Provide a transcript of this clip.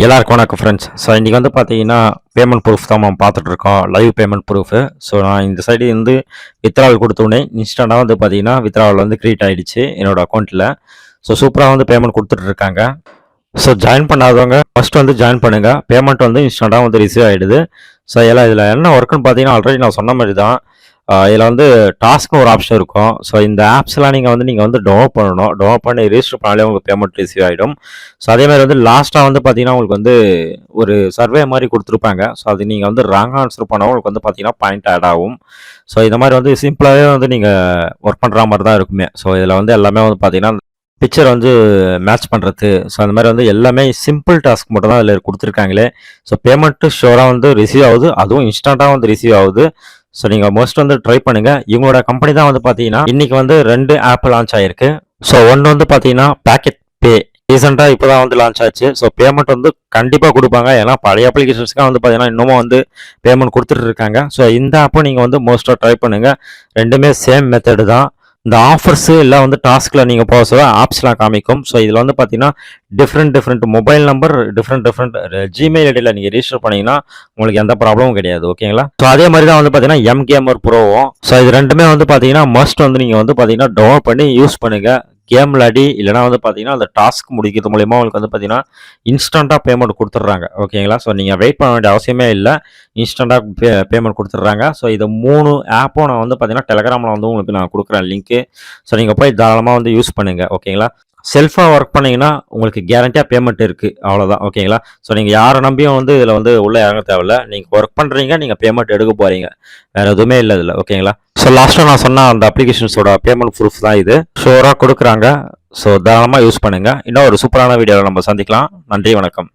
எல்லாருக்கும் வணக்கம் friends. So இன்றைக்கி வந்து பார்த்தீங்கன்னா பேமெண்ட் ப்ரூஃப் தான் நம்ம பார்த்துட்ருக்கோம். Live payment proof. ஸோ நான் இந்த சைடு வந்து வித்ராவல் கொடுத்தோடனே இன்ஸ்டண்ட்டாக வந்து பார்த்தீங்கன்னா வித்ராவல் வந்து க்ரியேட் ஆகிடுச்சு என்னோடய அக்கௌண்ட்டில். ஸோ சூப்பராக வந்து பேமெண்ட் கொடுத்துட்ருக்காங்க. ஸோ ஜாயின் பண்ணாதவங்க ஃபஸ்ட்டு வந்து ஜாயின் பண்ணுங்கள். பேமெண்ட் வந்து இன்ஸ்டண்ட்டாக வந்து ரிசீவ் ஆகிடுது. ஸோ இதில் என்ன ஒர்க்குன்னு பார்த்தீங்கன்னா ஆல்ரெடி நான் சொன்ன மாதிரி தான். இதில் வந்து டாஸ்க்னு ஒரு ஆப்ஷன் இருக்கும். ஸோ இந்த ஆப்ஸ்லாம் நீங்கள் வந்து டவுன்லோட் பண்ணணும். டவுன்லோட் பண்ணி ரிஜிஸ்டர் பண்ணாலே உங்களுக்கு பேமெண்ட் ரிசீவ் ஆகிடும். ஸோ அதேமாதிரி வந்து லாஸ்ட்டாக வந்து பார்த்தீங்கன்னா உங்களுக்கு வந்து ஒரு சர்வே மாதிரி கொடுத்துருப்பாங்க. ஸோ அது நீங்கள் வந்து ராங் ஆன்சர் பண்ணால் உங்களுக்கு வந்து பார்த்தீங்கன்னா பாயிண்ட் ஆட் ஆகும். ஸோ இந்த மாதிரி வந்து சிம்பிளாகவே வந்து நீங்கள் ஒர்க் பண்ணுற மாதிரி தான் இருக்குமே. ஸோ இதில் வந்து எல்லாமே வந்து பார்த்தீங்கன்னா பிக்சர் வந்து மேட்ச் பண்ணுறது. ஸோ அந்த மாதிரி வந்து எல்லாமே சிம்பிள் டாஸ்க் மட்டும் தான் அதில் கொடுத்துருக்காங்களே. ஸோ பேமெண்ட்டு ஷோராக வந்து ரிசீவ் ஆகுது. அதுவும் இன்ஸ்டண்ட்டாக வந்து ரிசீவ் ஆகுது. ஸோ நீங்கள் மோஸ்ட் வந்து ட்ரை பண்ணுங்கள். இவங்களோட கம்பெனி தான் வந்து பார்த்தீங்கன்னா இன்றைக்கி வந்து 2 ஆப் லான்ச் ஆகிருக்கு. ஸோ ஒன்று வந்து பார்த்தீங்கன்னா பாக்கெட் பே ரீசெண்டாக இப்போ தான் வந்து லான்ச் ஆச்சு. ஸோ பேமெண்ட் வந்து கண்டிப்பாக கொடுப்பாங்க. ஏன்னா பழைய அப்ளிகேஷன்ஸ்க்காக வந்து பார்த்தீங்கன்னா இன்னமும் வந்து பேமெண்ட் கொடுத்துட்டு இருக்காங்க. ஸோ இந்த ஆப்பும் நீங்கள் வந்து மோஸ்ட்டாக ட்ரை பண்ணுங்கள். ரெண்டுமே சேம் மெத்தடு தான். இந்த ஆஃபர்ஸு இல்லை வந்து டாஸ்கில் நீங்கள் போக சொல்ல ஆப்ஸ்லாம் காமிக்கும். ஸோ இதில் வந்து பார்த்தீங்கன்னா different mobile number different Gmail ஐடியில் நீங்கள் ரிஜிஸ்டர் பண்ணிங்கன்னா உங்களுக்கு எந்த ப்ராப்ளமும் கிடையாது. ஓகேங்களா? ஸோ அதே மாதிரி தான் வந்து பார்த்தீங்கன்னா எம்கேமர் ப்ரோவும். ஸோ இது ரெண்டுமே வந்து பார்த்தீங்கன்னா மஸ்ட் வந்து நீங்கள் வந்து பார்த்தீங்கன்னா டவுன்லோட் பண்ணி யூஸ் பண்ணுங்கள். கேம் விளையாடி இல்லைனா வந்து பார்த்தீங்கன்னா அந்த டாஸ்க் முடிக்கிறது மூலிமா உங்களுக்கு வந்து பார்த்தீங்கன்னா இன்ஸ்டண்ட்டாக பேமெண்ட் கொடுத்துட்றாங்க. ஓகேங்களா? ஸோ நீங்கள் வெயிட் பண்ண வேண்டிய அவசியமே இல்லை. இன்ஸ்டண்ட்டாக பேமெண்ட் கொடுத்துட்றாங்க. ஸோ இது 3 ஆப்பும் நான் வந்து பார்த்தீங்கன்னா டெலகிராமில் வந்து உங்களுக்கு நான் கொடுக்குறேன் லிங்க்கு. ஸோ நீங்கள் போய் தாராளமாக வந்து யூஸ் பண்ணுங்கள். ஓகேங்களா? செல்ஃபாக ஒர்க் பண்ணிங்கன்னா உங்களுக்கு கேரண்டியாக பேமெண்ட் இருக்குது. அவ்வளோதான். ஓகேங்களா? ஸோ நீங்கள் யாரை நம்பியும் வந்து இதில் வந்து உள்ளே இறங்க தேவையில்ல. நீங்கள் ஒர்க் பண்ணுறீங்க, நீங்கள் பேமெண்ட் எடுக்க போகிறீங்க. வேறு எதுவுமே இல்லை இதில். ஓகேங்களா? ஸோ லாஸ்ட்டாக நான் சொன்ன அந்த அப்ளிகேஷன்ஸோட பேமெண்ட் ப்ரூஃப் தான் இது. ஷோராக கொடுக்குறாங்க. ஸோ தாராளமாக யூஸ் பண்ணுங்கள். இன்னும் ஒரு சூப்பரான வீடியோவில் நம்ம சந்திக்கலாம். நன்றி, வணக்கம்.